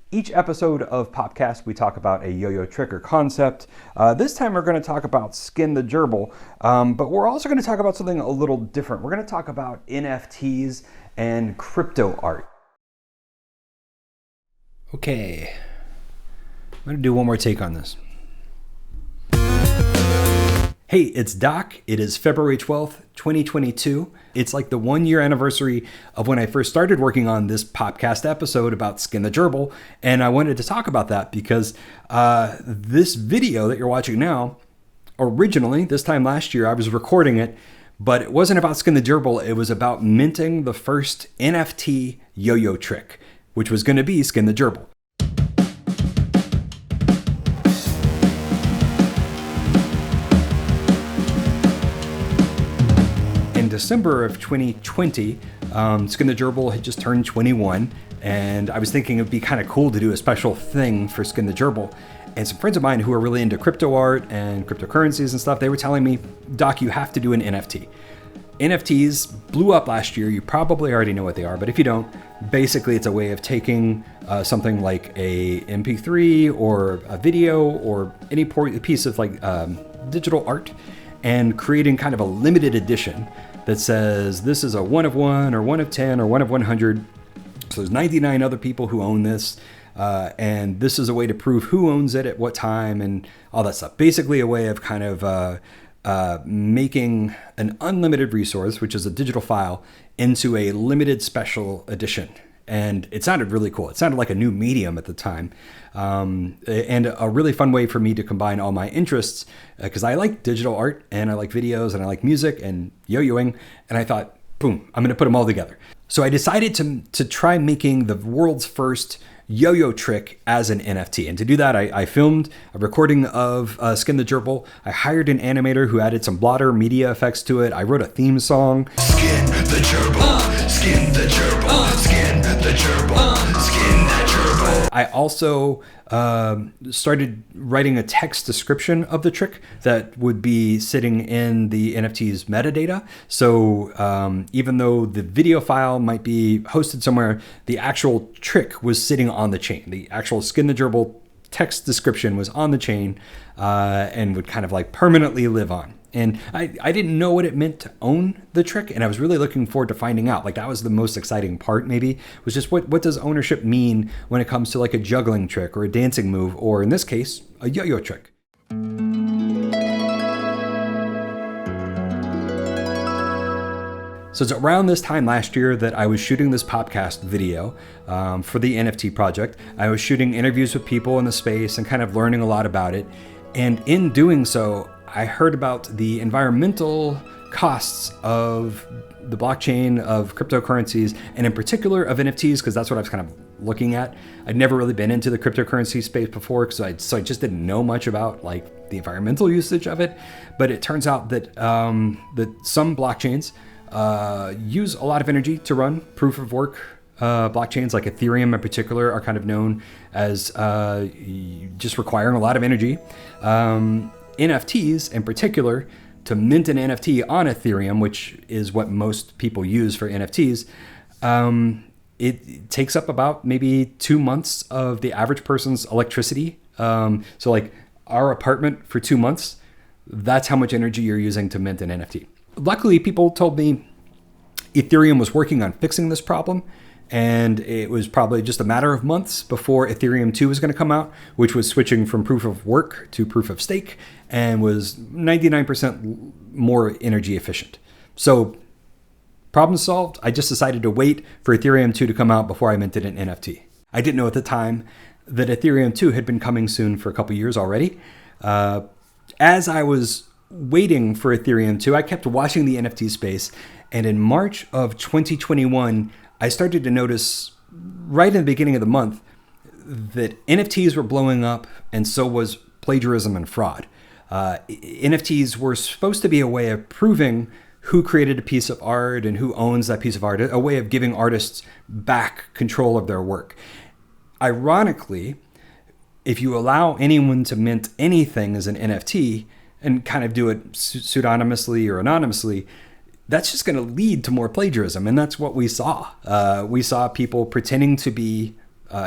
Each episode of PopCast, we talk about a yo-yo trick or concept. This time we're going to talk about Skin the Gerbil, but we're also going to talk about something a little different. We're going to talk about NFTs and crypto art. Okay, I'm going to do one more take on this. Hey, it's Doc. It is February 12th, 2022. It's like the 1 year anniversary of when I first started working on this PopCast episode about Skin the Gerbil. And I wanted to talk about that because this video that you're watching now, originally, this time last year, I was recording it, but it wasn't about Skin the Gerbil. It was about minting the first NFT yo-yo trick, which was going to be Skin the Gerbil. In December of 2020, Skin the Gerbil had just turned 21, and I was thinking it'd be kind of cool to do a special thing for Skin the Gerbil. And some friends of mine who are really into crypto art and cryptocurrencies and stuff, they were telling me, Doc, you have to do an NFT. NFTs blew up last year. You probably already know what they are, but if you don't, basically it's a way of taking something like a MP3 or a video or any piece of like digital art and creating kind of a limited edition that says this is a 1 of 1 or 1 of 10 or 1 of 100. So there's 99 other people who own this. And this is a way to prove who owns it at what time and all that stuff. Basically a way of kind of making an unlimited resource, which is a digital file, into a limited special edition. And it sounded really cool. It sounded like a new medium at the time. And a really fun way for me to combine all my interests, because I like digital art and I like videos and I like music and yo-yoing. And I thought, boom, I'm going to put them all together. So I decided to try making the world's first yo-yo trick as an NFT. And to do that, I filmed a recording of Skin the Gerbil. I hired an animator who added some blotter media effects to it. I wrote a theme song. Skin the gerbil, skin the gerbil, skin the gerbil, skin that gerbil. I also started writing a text description of the trick that would be sitting in the NFT's metadata. So even though the video file might be hosted somewhere, the actual trick was sitting on the chain. The actual Skin the Gerbil text description was on the chain and would kind of like permanently live on. And I didn't know what it meant to own the trick, and I was really looking forward to finding out. Like, that was the most exciting part, maybe, was just what does ownership mean when it comes to like a juggling trick or a dancing move, or in this case, a yo-yo trick. So it's around this time last year that I was shooting this PopCast video for the NFT project. I was shooting interviews with people in the space and kind of learning a lot about it. And in doing so, I heard about the environmental costs of the blockchain, of cryptocurrencies, and in particular of NFTs, because that's what I was kind of looking at. I'd never really been into the cryptocurrency space before, so I just didn't know much about like the environmental usage of it. But it turns out that that some blockchains use a lot of energy to run. Proof of work blockchains like Ethereum in particular are kind of known as just requiring a lot of energy. NFTs in particular, to mint an NFT on Ethereum, which is what most people use for NFTs, it takes up about maybe 2 months of the average person's electricity. So like our apartment for 2 months, that's how much energy you're using to mint an NFT. Luckily, people told me Ethereum was working on fixing this problem, and it was probably just a matter of months before Ethereum 2 was going to come out, which was switching from proof of work to proof of stake and was 99% more energy efficient. So problem solved. I just decided to wait for Ethereum 2 to come out before I minted an NFT. I didn't know at the time that Ethereum 2 had been coming soon for a couple years already. As I was waiting for Ethereum 2, I kept watching the NFT space, and in March of 2021, I started to notice right in the beginning of the month that NFTs were blowing up, and so was plagiarism and fraud. NFTs were supposed to be a way of proving who created a piece of art and who owns that piece of art, a way of giving artists back control of their work. Ironically, if you allow anyone to mint anything as an NFT and kind of do it pseudonymously or anonymously, that's just going to lead to more plagiarism. And that's what we saw. We saw people pretending to be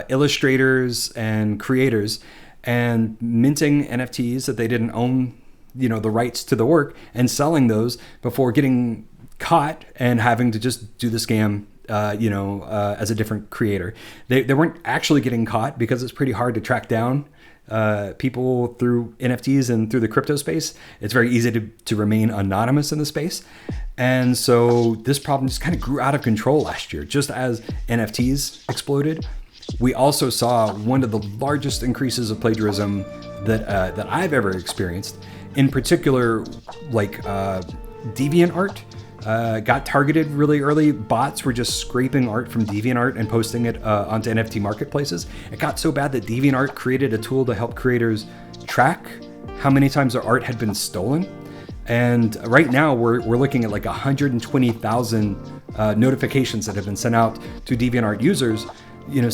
illustrators and creators and minting NFTs that they didn't own, the rights to the work, and selling those before getting caught and having to just do the scam, as a different creator. They weren't actually getting caught because it's pretty hard to track down people through NFTs and through the crypto space. It's very easy to remain anonymous in the space. And so this problem just kind of grew out of control last year. Just as NFTs exploded, we also saw one of the largest increases of plagiarism that I've ever experienced. In particular, like DeviantArt got targeted really early. Bots were just scraping art from DeviantArt and posting it onto NFT marketplaces. It got so bad that DeviantArt created a tool to help creators track how many times their art had been stolen. And right now we're looking at like 120,000 notifications that have been sent out to DeviantArt users,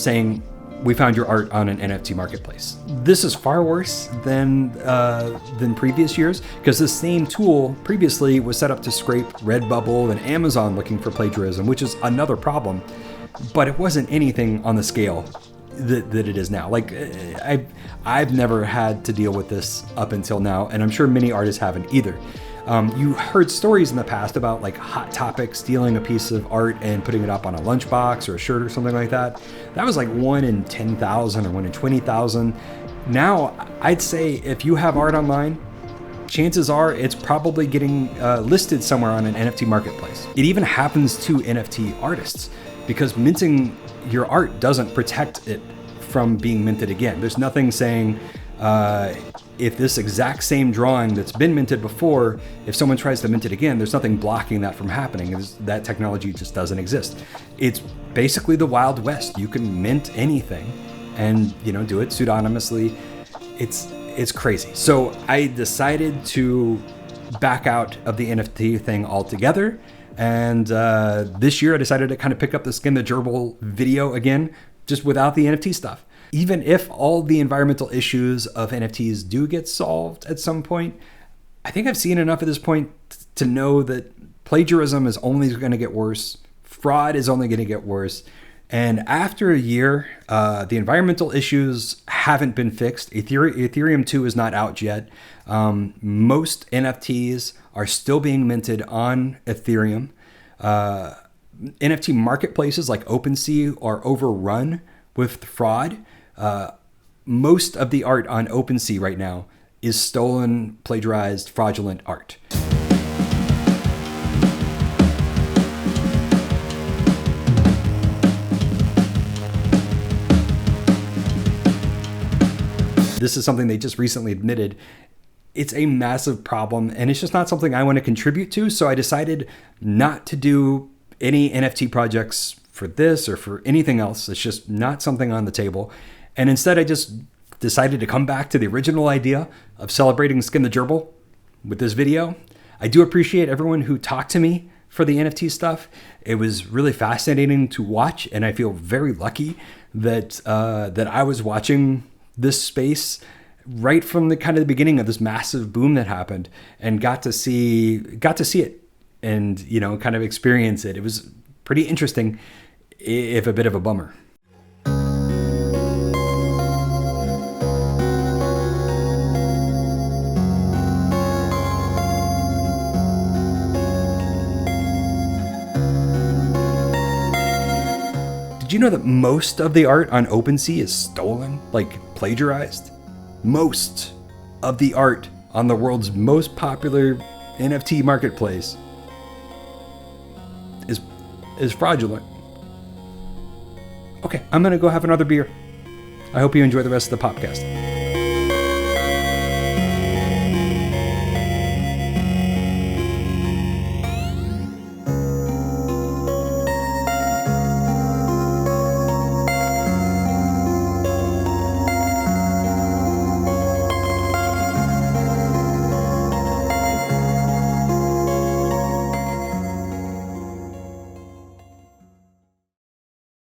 saying, we found your art on an NFT marketplace. This is far worse than previous years, because the same tool previously was set up to scrape Redbubble and Amazon looking for plagiarism, which is another problem. But it wasn't anything on the scale that it is now. Like I've never had to deal with this up until now, and I'm sure many artists haven't either. You heard stories in the past about like Hot Topic stealing a piece of art and putting it up on a lunchbox or a shirt or something like that. That was like 1 in 10,000 or 1 in 20,000. Now, I'd say if you have art online, chances are it's probably getting listed somewhere on an NFT marketplace. It even happens to NFT artists, because minting your art doesn't protect it from being minted again. There's nothing saying if this exact same drawing that's been minted before, if someone tries to mint it again, there's nothing blocking that from happening. That technology just doesn't exist. It's basically the Wild West. You can mint anything and do it pseudonymously. It's crazy. So I decided to back out of the NFT thing altogether. And this year I decided to kind of pick up the Skin the Gerbil video again, just without the NFT stuff. Even if all the environmental issues of NFTs do get solved at some point, I think I've seen enough at this point to know that plagiarism is only going to get worse. Fraud is only going to get worse. And after a year, the environmental issues haven't been fixed. Ethereum 2 is not out yet. Most NFTs are still being minted on Ethereum. NFT marketplaces like OpenSea are overrun with fraud. Most of the art on OpenSea right now is stolen, plagiarized, fraudulent art. This is something they just recently admitted. It's a massive problem, and it's just not something I want to contribute to. So I decided not to do any NFT projects for this or for anything else. It's just not something on the table. And instead, I just decided to come back to the original idea of celebrating Skin the Gerbil with this video. I do appreciate everyone who talked to me for the NFT stuff. It was really fascinating to watch, and I feel very lucky that I was watching this space right from the kind of the beginning of this massive boom that happened, and got to see it and kind of experience it. It was pretty interesting, if a bit of a bummer. Did you know that most of the art on OpenSea is stolen, like plagiarized? Most of the art on the world's most popular NFT marketplace is fraudulent. Okay, I'm gonna go have another beer. I hope you enjoy the rest of the PopCast.